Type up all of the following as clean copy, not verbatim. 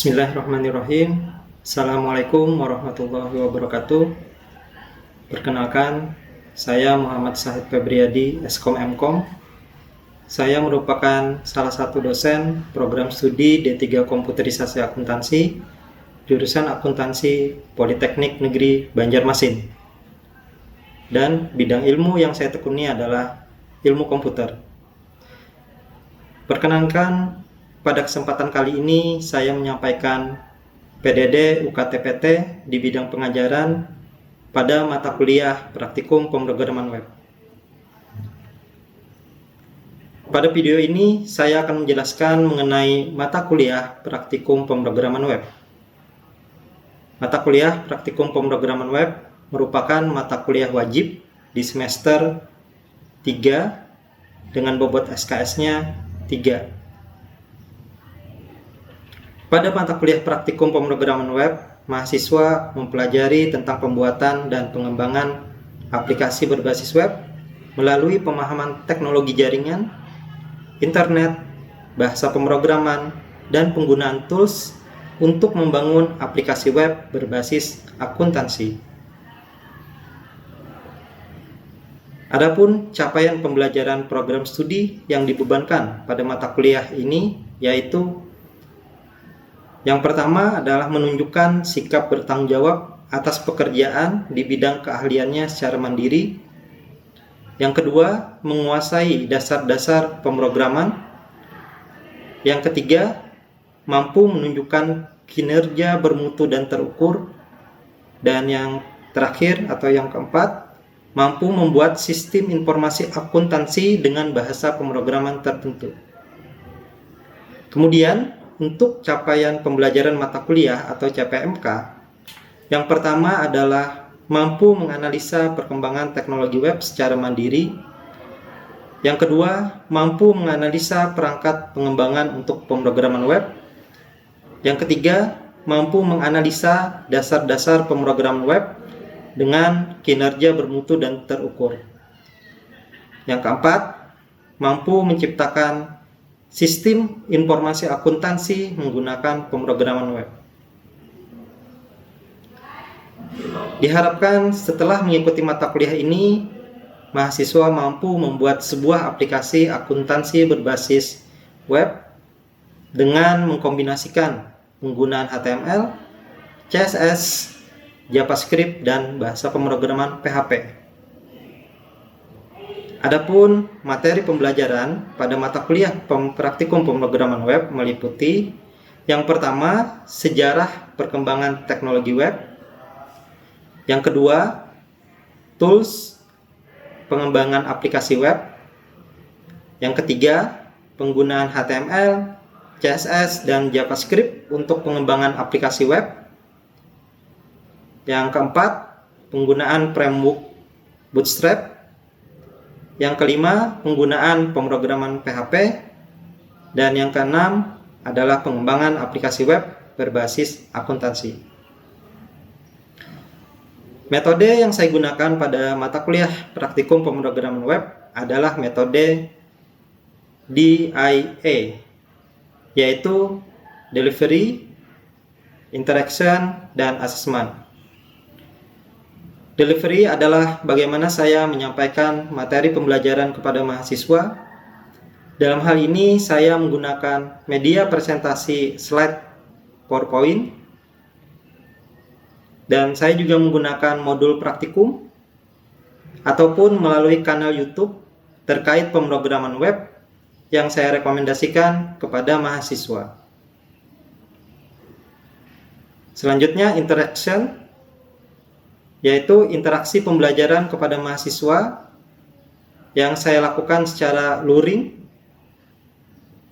Bismillahirrahmanirrahim. Assalamualaikum warahmatullahi wabarakatuh. Perkenalkan, saya Muhammad Syahid Febriadi, Eskom Mkom. Saya merupakan salah satu dosen program studi D3 Komputerisasi Akuntansi, jurusan Akuntansi Politeknik Negeri Banjarmasin. Dan bidang ilmu yang saya tekuni adalah ilmu komputer. Perkenalkan, pada kesempatan kali ini saya menyampaikan PDD UKT-PT di bidang pengajaran pada mata kuliah Praktikum Pemrograman Web. Pada video ini saya akan menjelaskan mengenai mata kuliah Praktikum Pemrograman Web. Mata kuliah Praktikum Pemrograman Web merupakan mata kuliah wajib di semester 3 dengan bobot SKS-nya 3. Pada mata kuliah Praktikum Pemrograman Web, mahasiswa mempelajari tentang pembuatan dan pengembangan aplikasi berbasis web melalui pemahaman teknologi jaringan, internet, bahasa pemrograman, dan penggunaan tools untuk membangun aplikasi web berbasis akuntansi. Adapun capaian pembelajaran program studi yang dibebankan pada mata kuliah ini yaitu yang pertama adalah menunjukkan sikap bertanggung jawab atas pekerjaan di bidang keahliannya secara mandiri. Yang kedua, menguasai dasar-dasar pemrograman. Yang ketiga, mampu menunjukkan kinerja bermutu dan terukur. Dan yang terakhir atau yang keempat, mampu membuat sistem informasi akuntansi dengan bahasa pemrograman tertentu. Kemudian, untuk capaian pembelajaran mata kuliah atau CPMK, yang pertama adalah mampu menganalisa perkembangan teknologi web secara mandiri. Yang kedua, mampu menganalisa perangkat pengembangan untuk pemrograman web. Yang ketiga, mampu menganalisa dasar-dasar pemrograman web dengan kinerja bermutu dan terukur. Yang keempat, mampu menciptakan sistem informasi akuntansi menggunakan pemrograman web. Diharapkan setelah mengikuti mata kuliah ini, mahasiswa mampu membuat sebuah aplikasi akuntansi berbasis web dengan mengkombinasikan penggunaan HTML, CSS, JavaScript, dan bahasa pemrograman PHP. Adapun materi pembelajaran pada mata kuliah Praktikum Pemrograman Web meliputi yang pertama, sejarah perkembangan teknologi web. Yang kedua, tools pengembangan aplikasi web. Yang ketiga, penggunaan HTML, CSS, dan JavaScript untuk pengembangan aplikasi web. Yang keempat, penggunaan framework Bootstrap. Yang kelima, penggunaan pemrograman PHP. Dan yang keenam adalah pengembangan aplikasi web berbasis akuntansi. Metode yang saya gunakan pada mata kuliah Praktikum Pemrograman Web adalah metode DIA, yaitu Delivery, Interaction, dan Assessment. Delivery adalah bagaimana saya menyampaikan materi pembelajaran kepada mahasiswa. Dalam hal ini saya menggunakan media presentasi slide PowerPoint. Dan saya juga menggunakan modul praktikum ataupun melalui kanal YouTube terkait pemrograman web yang saya rekomendasikan kepada mahasiswa. Selanjutnya, interaction, yaitu interaksi pembelajaran kepada mahasiswa yang saya lakukan secara luring,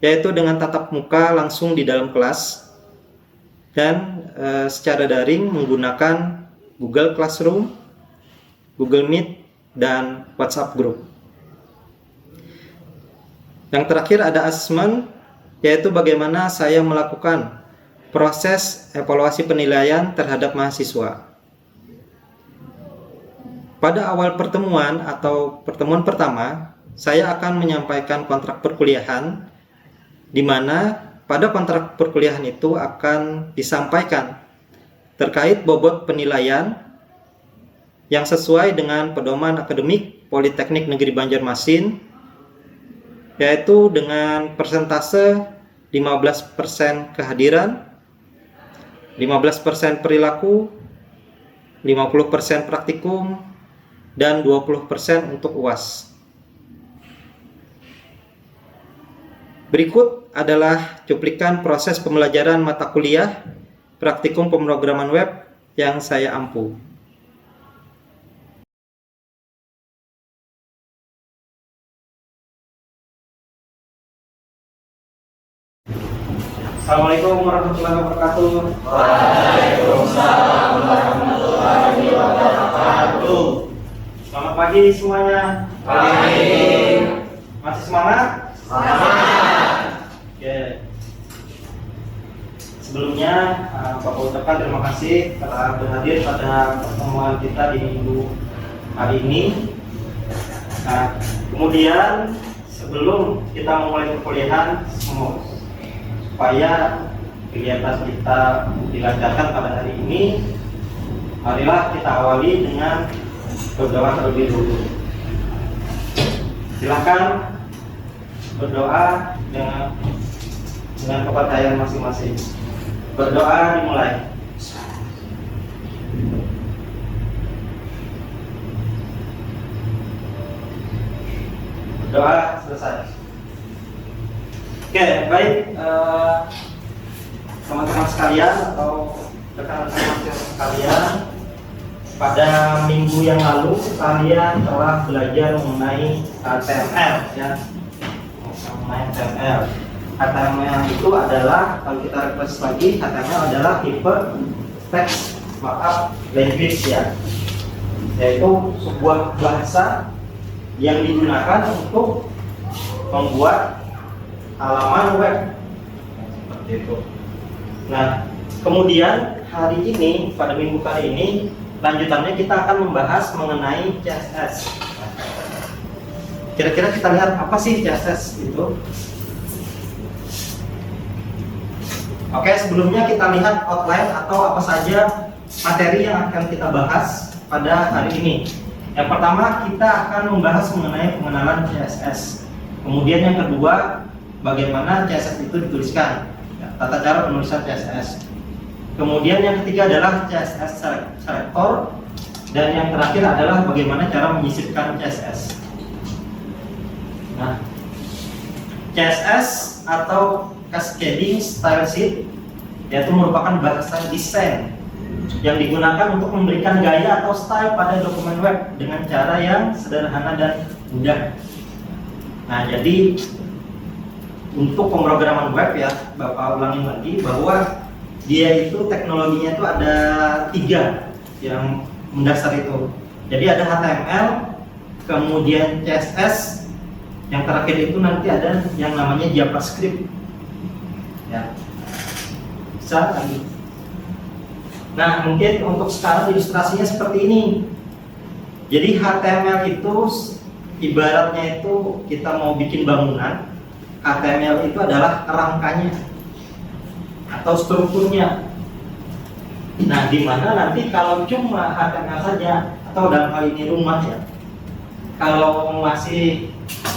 yaitu dengan tatap muka langsung di dalam kelas, dan secara daring menggunakan Google Classroom, Google Meet, dan WhatsApp Group. Yang terakhir ada assessment, yaitu bagaimana saya melakukan proses evaluasi penilaian terhadap mahasiswa. Pada awal pertemuan atau pertemuan pertama, saya akan menyampaikan kontrak perkuliahan di mana pada kontrak perkuliahan itu akan disampaikan terkait bobot penilaian yang sesuai dengan pedoman akademik Politeknik Negeri Banjarmasin, yaitu dengan persentase 15% kehadiran, 15% perilaku, 50% praktikum, dan 20% untuk UAS. Berikut adalah cuplikan proses pembelajaran mata kuliah praktikum pemrograman web yang saya ampu. Assalamualaikum warahmatullahi wabarakatuh. Waalaikumsalam warahmatullahi wabarakatuh. Selamat pagi semuanya. Pagi. Masih semangat? Semangat. Oke. Sebelumnya, Bapak ucapkan terima kasih telah berhadir pada pertemuan kita di minggu hari ini. Nah, kemudian sebelum kita memulai perkuliahan, supaya kegiatan kita dilancarkan pada hari ini, marilah kita awali dengan berdoa terlebih dulu. Silakan berdoa dengan kepercayaan masing-masing. Berdoa dimulai. Berdoa selesai. Oke, baik, teman-teman sekalian atau rekan-rekan sekalian, pada minggu yang lalu kalian telah belajar mengenai HTML, ya, mengenai HTML. HTML itu adalah, kalau kita refresh lagi, HTML adalah hypertext markup language, ya, yaitu sebuah bahasa yang digunakan untuk membuat halaman web seperti itu. Nah, kemudian hari ini, pada minggu kali ini, lanjutannya kita akan membahas mengenai CSS. Kira-kira kita lihat apa sih CSS itu? Oke, sebelumnya kita lihat outline atau apa saja materi yang akan kita bahas pada hari ini. Yang pertama, kita akan membahas mengenai pengenalan CSS. Kemudian yang kedua, bagaimana CSS itu dituliskan, ya, tata cara penulisan CSS. Kemudian yang ketiga adalah CSS selector, dan yang terakhir adalah bagaimana cara menyisipkan CSS. Nah, CSS atau Cascading Style Sheet yaitu merupakan bahasa desain yang digunakan untuk memberikan gaya atau style pada dokumen web dengan cara yang sederhana dan mudah. Nah, jadi untuk pemrograman web, ya, Bapak ulangin lagi bahwa dia itu teknologinya itu ada 3 yang mendasar itu. Jadi ada HTML, kemudian CSS, yang terakhir itu nanti ada yang namanya JavaScript, ya, bisa lagi. Nah, mungkin untuk sekarang ilustrasinya seperti ini. Jadi HTML itu ibaratnya itu kita mau bikin bangunan, HTML itu adalah kerangkanya atau strukturnya. Nah, di mana nanti kalau cuma HTML saja atau dalam hal ini rumah, ya, kalau masih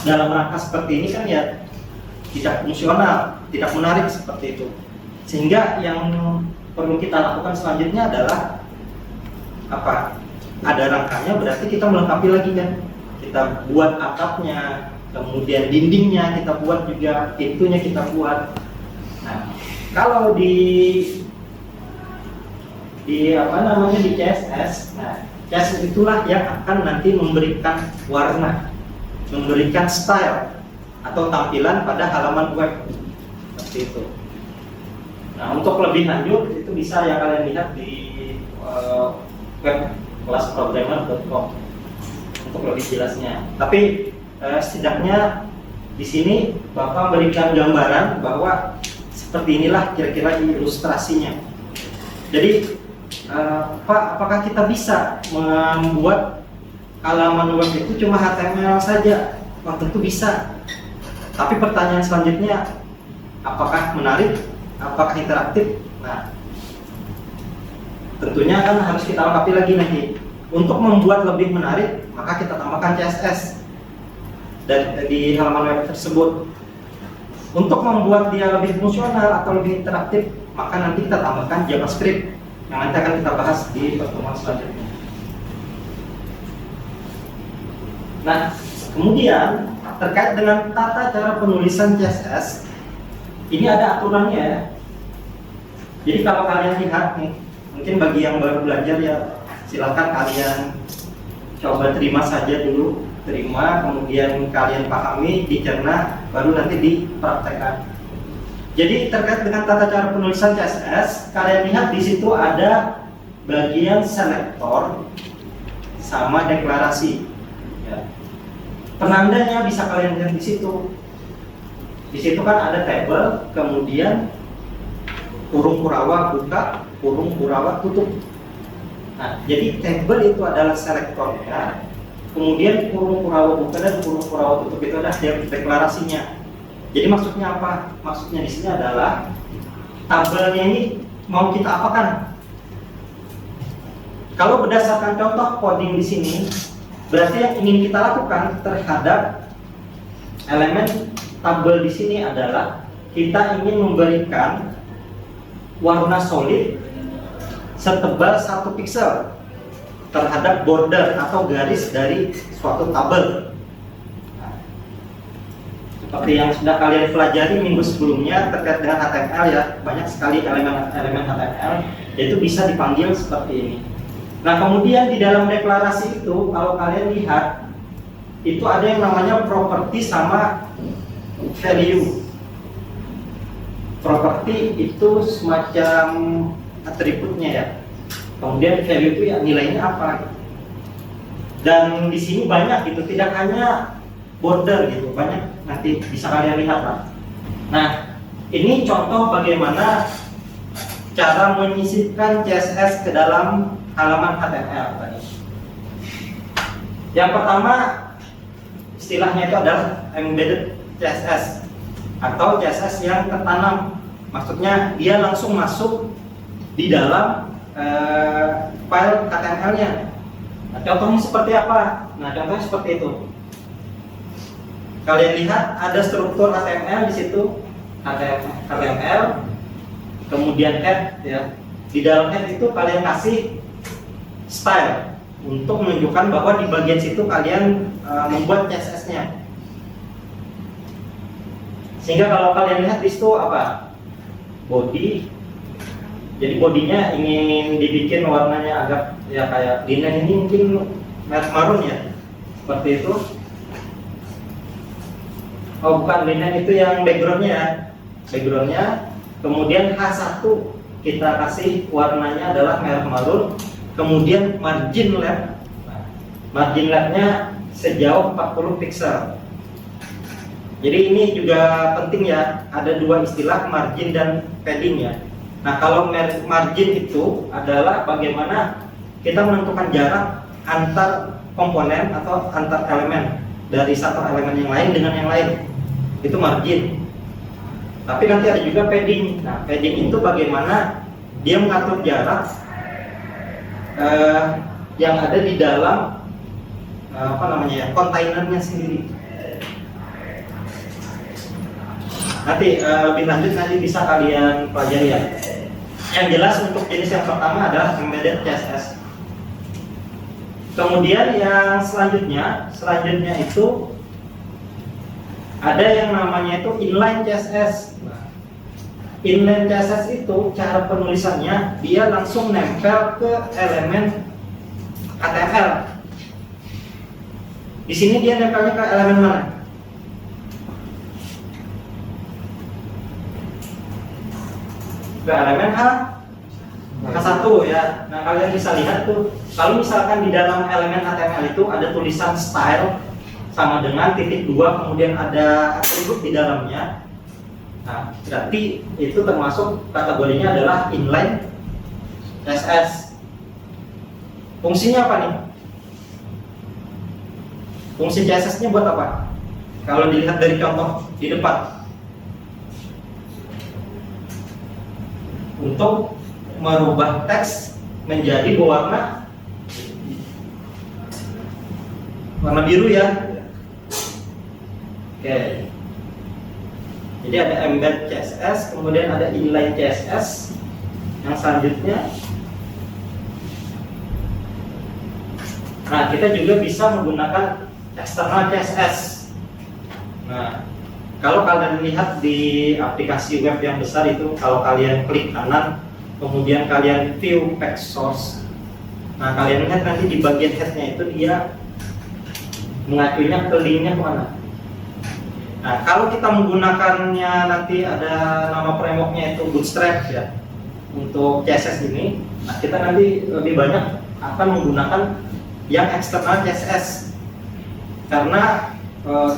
dalam rangka seperti ini kan ya tidak fungsional, tidak menarik seperti itu. Sehingga yang perlu kita lakukan selanjutnya adalah apa? Ada rangkanya, berarti kita melengkapi lagi, kan? Kita buat atapnya, kemudian dindingnya kita buat juga, pintunya kita buat. Nah, kalau di apa namanya di CSS, nah CSS itulah yang akan nanti memberikan warna, memberikan style atau tampilan pada halaman web seperti itu. Nah, untuk lebih lanjut itu bisa yang kalian lihat di web kelasprogrammer.com untuk lebih jelasnya. Tapi setidaknya di sini Bapak memberikan gambaran bahwa seperti inilah kira-kira ilustrasinya. Jadi Pak, apakah kita bisa membuat halaman web itu cuma HTML saja? Wah, tentu bisa. Tapi pertanyaan selanjutnya, apakah menarik, apakah interaktif. Nah, tentunya kan harus kita lengkapi lagi nanti. Untuk membuat lebih menarik, maka kita tambahkan CSS di halaman web tersebut. Untuk membuat dia lebih fungsional atau lebih interaktif, maka nanti kita tambahkan JavaScript yang nanti akan kita bahas di pertemuan selanjutnya. Nah, kemudian terkait dengan tata cara penulisan CSS, ini ada aturannya ya. Jadi kalau kalian lihat nih, mungkin bagi yang baru belajar ya silakan kalian coba terima saja dulu, kemudian kalian pahami, dicerna, baru nanti dipraktekkan. Jadi terkait dengan tata cara penulisan CSS, kalian lihat di situ ada bagian selektor sama deklarasi. Ya. Penandanya bisa kalian lihat di situ. Di situ kan ada tabel, kemudian kurung kurawa buka, kurung kurawa tutup. Nah, jadi tabel itu adalah selektornya. Kemudian kurung kurawa buka dan kurung kurawa tutup itu adalah deklarasinya. Jadi maksudnya apa? Maksudnya di sini adalah tabelnya ini mau kita apakan? Kalau berdasarkan contoh coding di sini, berarti yang ingin kita lakukan terhadap elemen tabel di sini adalah kita ingin memberikan warna solid setebal 1 pixel terhadap border atau garis dari suatu tabel. Seperti yang sudah kalian pelajari minggu sebelumnya terkait dengan HTML ya, banyak sekali elemen HTML, yaitu bisa dipanggil seperti ini. Nah, kemudian di dalam deklarasi itu, kalau kalian lihat, itu ada yang namanya properti sama value. Properti itu semacam atributnya ya. Kemudian value itu ya nilainya apa. Dan di sini banyak gitu, tidak hanya border gitu, banyak nanti bisa kalian lihat lah. Nah, ini contoh bagaimana cara menyisipkan CSS ke dalam halaman HTML tadi. Yang pertama, istilahnya itu adalah embedded CSS atau CSS yang tertanam. Maksudnya dia langsung masuk di dalam file HTML-nya. Nah, contohnya seperti apa? Nah, contohnya seperti itu. Kalian lihat ada struktur HTML di situ, HTML, kemudian head ya. Di dalam head itu kalian kasih style untuk menunjukkan bahwa di bagian situ kalian membuat CSS-nya. Sehingga kalau kalian lihat di situ apa? Body. Jadi bodinya ingin dibikin warnanya agak ya kayak linen ini mungkin merah marun ya. Seperti itu. Oh bukan, linen itu yang backgroundnya ya. Backgroundnya. Kemudian H1 kita kasih warnanya adalah merah marun. Kemudian margin left. Margin leftnya sejauh 40 pixel. Jadi ini juga penting ya. Ada dua istilah, margin dan padding ya. Nah kalau margin itu adalah bagaimana kita menentukan jarak antar komponen atau antar elemen dari satu elemen yang lain dengan yang lain. Itu margin. Tapi nanti ada juga padding. Nah, padding itu bagaimana dia mengatur jarak yang ada di dalam kontainernya sendiri. Nanti lebih lanjut nanti bisa kalian pelajari ya. Yang jelas untuk jenis yang pertama adalah embedded CSS. Kemudian yang selanjutnya itu ada yang namanya itu inline CSS. Inline CSS itu cara penulisannya dia langsung nempel ke elemen HTML. Di sini dia nempelnya ke elemen mana? Ke elemen H1 ya. Nah kalian bisa lihat tuh, kalau misalkan di dalam elemen HTML itu ada tulisan style sama dengan titik 2, kemudian ada atribut di dalamnya. Nah, berarti itu termasuk kategorinya adalah inline CSS. Fungsinya apa nih? Fungsi CSS-nya buat apa? Kalau dilihat dari contoh di depan. untuk merubah teks menjadi berwarna biru ya. Oke. Jadi ada embed CSS, kemudian ada inline CSS. Yang selanjutnya, nah kita juga bisa menggunakan external CSS. Nah, kalau kalian lihat di aplikasi web yang besar itu, kalau kalian klik kanan, kemudian kalian view page source, nah kalian lihat nanti di bagian headnya itu dia mengacunya ke linknya kemana. Nah, kalau kita menggunakannya nanti ada nama frameworknya itu Bootstrap ya untuk CSS ini, nah kita nanti lebih banyak akan menggunakan yang eksternal CSS karena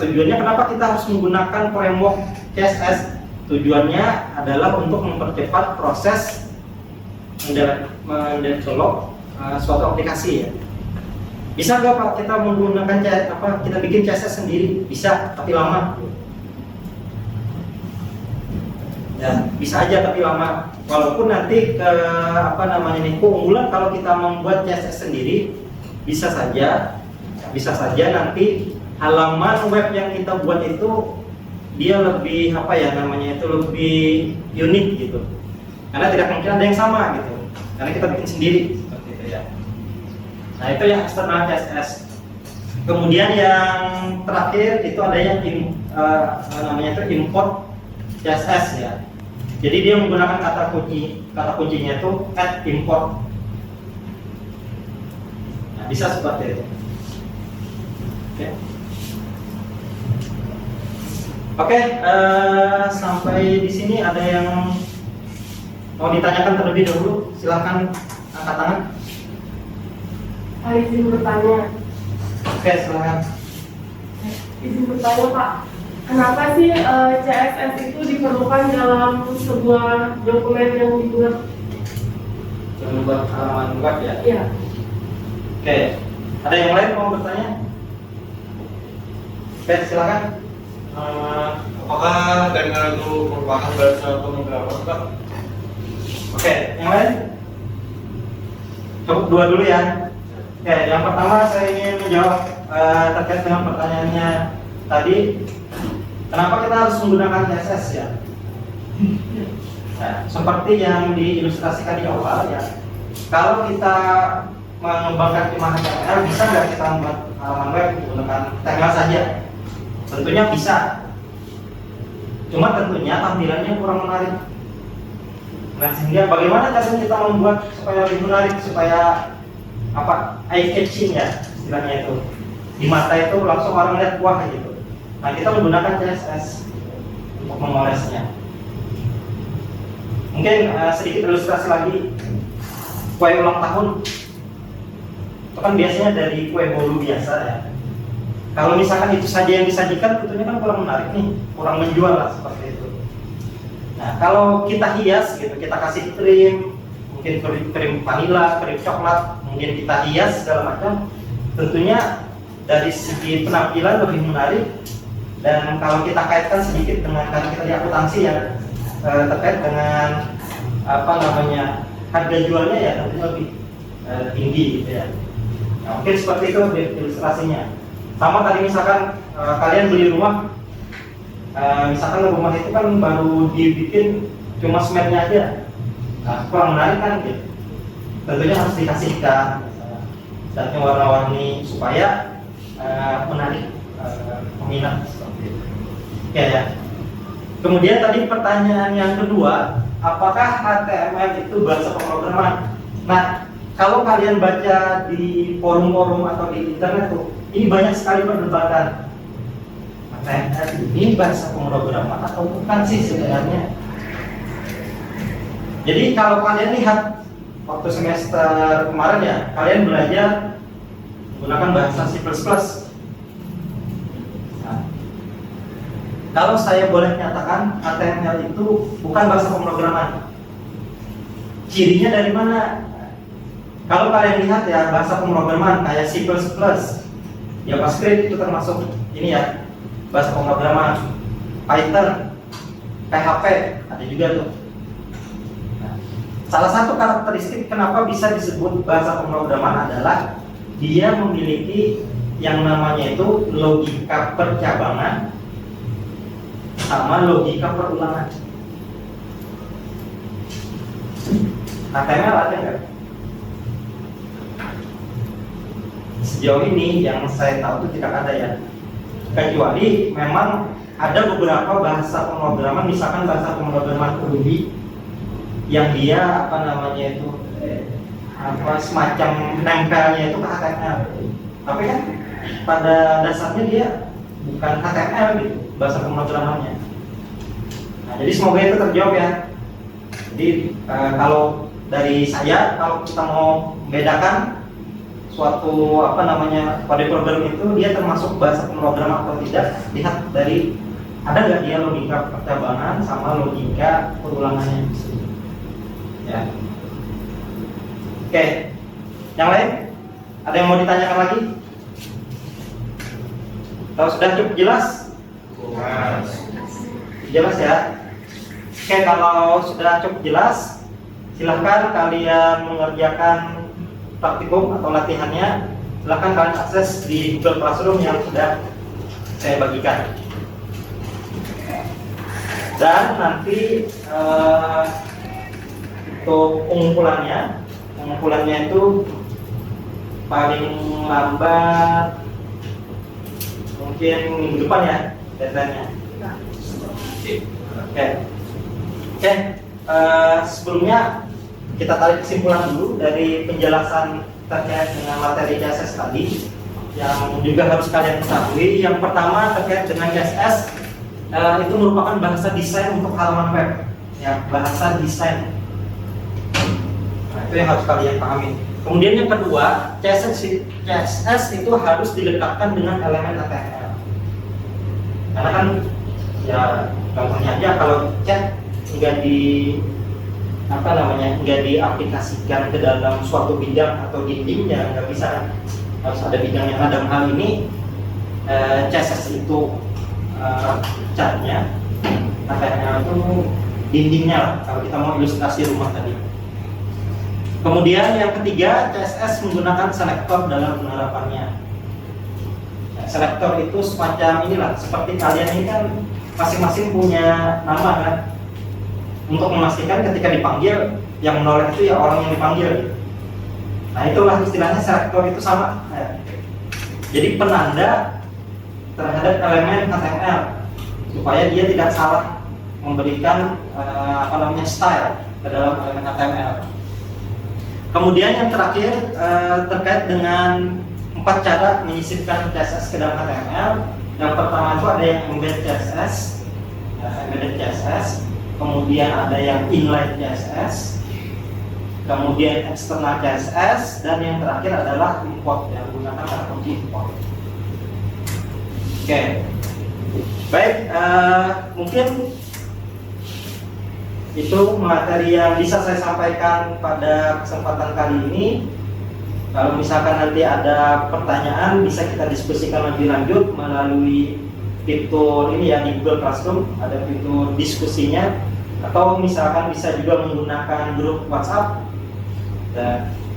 tujuannya kenapa kita harus menggunakan framework CSS? Tujuannya adalah untuk mempercepat proses mendevelop suatu aplikasi ya. Bisa nggak Pak kita menggunakan kita bikin CSS sendiri? Bisa, tapi lama. Ya, bisa aja tapi lama. Walaupun nanti keunggulan kalau kita membuat CSS sendiri, bisa saja nanti halaman web yang kita buat itu dia lebih lebih unik gitu. Karena tidak mungkin ada yang sama gitu. Karena kita bikin sendiri seperti itu ya. Nah, itu yang external CSS. Kemudian yang terakhir itu ada yang import CSS ya. Jadi dia menggunakan kata kuncinya itu add import. Nah, bisa seperti itu. Oke, sampai di sini ada yang mau ditanyakan terlebih dahulu? Silahkan angkat tangan. Izin bertanya. Oke, silakan. Izin bertanya Pak, kenapa sih CSS itu diperlukan dalam sebuah dokumen yang dibuat? Membuat halaman web ya? Iya. Oke, ada yang lain mau bertanya? Oke, silakan. Apakah dengan itu merupakan bahasa pemrograman, Pak? Oke, yang lain? Cukup dua dulu ya. Oke, yang pertama saya ingin menjawab terkait dengan pertanyaannya tadi. Kenapa kita harus menggunakan CSS ya? Nah, seperti yang diilustrasikan di awal ya. Kalau kita mengembangkan cuma HTML, bisa nggak kita membuat halaman web menggunakan HTML saja? Tentunya bisa. Cuma tentunya tampilannya kurang menarik. Nah, sehingga bagaimana caranya kita membuat supaya lebih menarik, supaya eye catching ya istilahnya itu, di mata itu langsung orang lihat wah gitu. Nah, kita menggunakan CSS untuk memolesnya. Mungkin sedikit ilustrasi lagi, kue ulang tahun itu kan biasanya dari kue bolu biasa ya. Kalau misalkan itu saja yang disajikan, tentunya kan kurang menarik nih, kurang menjual lah seperti itu. Nah, kalau kita hias gitu, kita kasih krim, mungkin krim vanila, krim coklat, mungkin kita hias segala macam, tentunya dari segi penampilan lebih menarik. Dan kalau kita kaitkan sedikit dengan karena kita di akuntansi yang terkait dengan harga jualnya ya tentunya lebih tinggi gitu ya. Nah, mungkin seperti itu ilustrasinya. Sama tadi misalkan kalian beli rumah, misalkan rumah itu kan baru dibikin cuma semennya aja, nah, kurang menarik kan gitu. Tentunya harus dikasih catnya warna-warni supaya menarik peminat seperti itu. Oke ya. Kemudian tadi pertanyaan yang kedua, apakah HTML itu bahasa pemrograman? Nah, kalau kalian baca di forum-forum atau di internet tuh, ini banyak sekali perdebatan. HTML ini bahasa pemrograman atau bukan sih sebenarnya? Jadi kalau kalian lihat waktu semester kemarin ya, kalian belajar menggunakan bahasa C++. Nah, kalau saya boleh nyatakan HTML itu bukan bahasa pemrograman. Cirinya dari mana? Kalau kalian lihat ya bahasa pemrograman kayak C++, JavaScript itu termasuk ini ya bahasa pemrograman. Python, PHP ada juga tuh. Nah, Salah satu karakteristik kenapa bisa disebut bahasa pemrograman adalah dia memiliki yang namanya itu logika percabangan sama logika perulangan. HTML ada nggak? Sejauh ini yang saya tahu itu tidak ada ya. Kecuali memang ada beberapa bahasa pemrograman, misalkan bahasa pemrograman Ruby yang dia semacam nempelnya itu ke HTML. Tapi kan pada dasarnya dia bukan HTML gitu bahasa pemrogramannya. Nah, jadi semoga itu terjawab ya. Jadi kalau dari saya, kalau kita mau membedakan suatu kode program itu dia termasuk bahasa pemrograman atau tidak, lihat dari ada nggak dia logika percabangan sama logika perulangannya. Ya. Oke, yang lain ada yang mau ditanyakan lagi? Kalau sudah cukup jelas? Jelas ya. Oke, kalau sudah cukup jelas, silahkan kalian mengerjakan praktikum atau latihannya. Silahkan kalian akses di Google Classroom yang sudah saya bagikan. Dan nanti untuk pengumpulannya itu paling lambat mungkin minggu depan ya deadline-nya. Oke. Sebelumnya kita tarik kesimpulan dulu dari penjelasan terkait dengan materi CSS tadi yang juga harus kalian ketahui. Yang pertama terkait dengan CSS itu merupakan bahasa desain untuk halaman web, ya, bahasa desain. Nah, itu yang harus kalian pahami. Kemudian yang kedua, CSS itu harus dilekatkan dengan elemen HTML. Karena kan ya contohnya aja kalau chat nggak diaplikasikan ke dalam suatu bidang atau dinding ya nggak bisa, harus ada bidangnya. Nah, dalam hal ini CSS itu catnya, HTML itu dindingnya kalau kita mau ilustrasi rumah tadi. Kemudian yang ketiga, CSS menggunakan selektor dalam penerapannya. Selektor itu semacam inilah, seperti kalian ini kan masing-masing punya nama kan, untuk memastikan ketika dipanggil yang menoleh itu ya orang yang dipanggil. Nah, itulah istilahnya selektor itu sama. Jadi penanda terhadap elemen HTML supaya dia tidak salah memberikan style ke dalam elemen HTML. Kemudian yang terakhir terkait dengan 4 cara menyisipkan CSS ke dalam HTML. Yang pertama itu ada yang embedded CSS, kemudian ada yang inline CSS, kemudian external CSS, dan yang terakhir adalah import, yang menggunakan kata kunci import. Oke, baik, mungkin itu materi yang bisa saya sampaikan pada kesempatan kali ini. Kalau misalkan nanti ada pertanyaan, bisa kita diskusikan lebih lanjut melalui fitur ini ya di Google Classroom, ada fitur diskusinya, atau misalkan bisa juga menggunakan grup WhatsApp,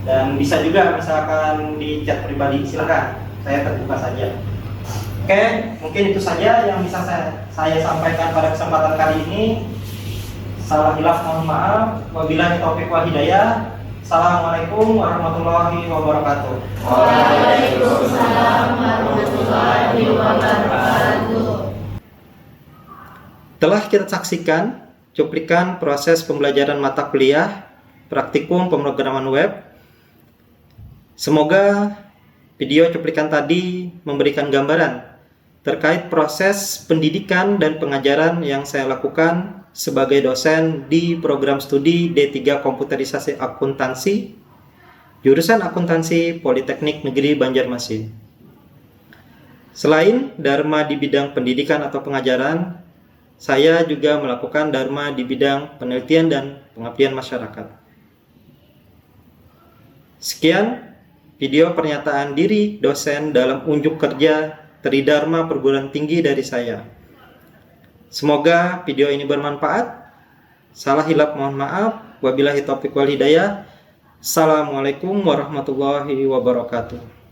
dan bisa juga misalkan di chat pribadi, silakan, saya terbuka saja. Oke, mungkin itu saja yang bisa saya sampaikan pada kesempatan kali ini. Salah hilaf mohon maaf. Wabillahi taufiq wal hidayah. Assalamualaikum warahmatullahi wabarakatuh. Waalaikumsalam warahmatullahi wabarakatuh. Telah kita saksikan cuplikan proses pembelajaran mata kuliah praktikum pemrograman web. Semoga video cuplikan tadi memberikan gambaran terkait proses pendidikan dan pengajaran yang saya lakukan sebagai dosen di program studi D3 Komputerisasi Akuntansi, jurusan Akuntansi Politeknik Negeri Banjarmasin. Selain dharma di bidang pendidikan atau pengajaran, saya juga melakukan dharma di bidang penelitian dan pengabdian masyarakat. Sekian video pernyataan diri dosen dalam unjuk kerja Tridharma Perguruan Tinggi dari saya. Semoga video ini bermanfaat. Salah hilap mohon maaf. Wabillahi taufiq wal hidayah. Assalamualaikum warahmatullahi wabarakatuh.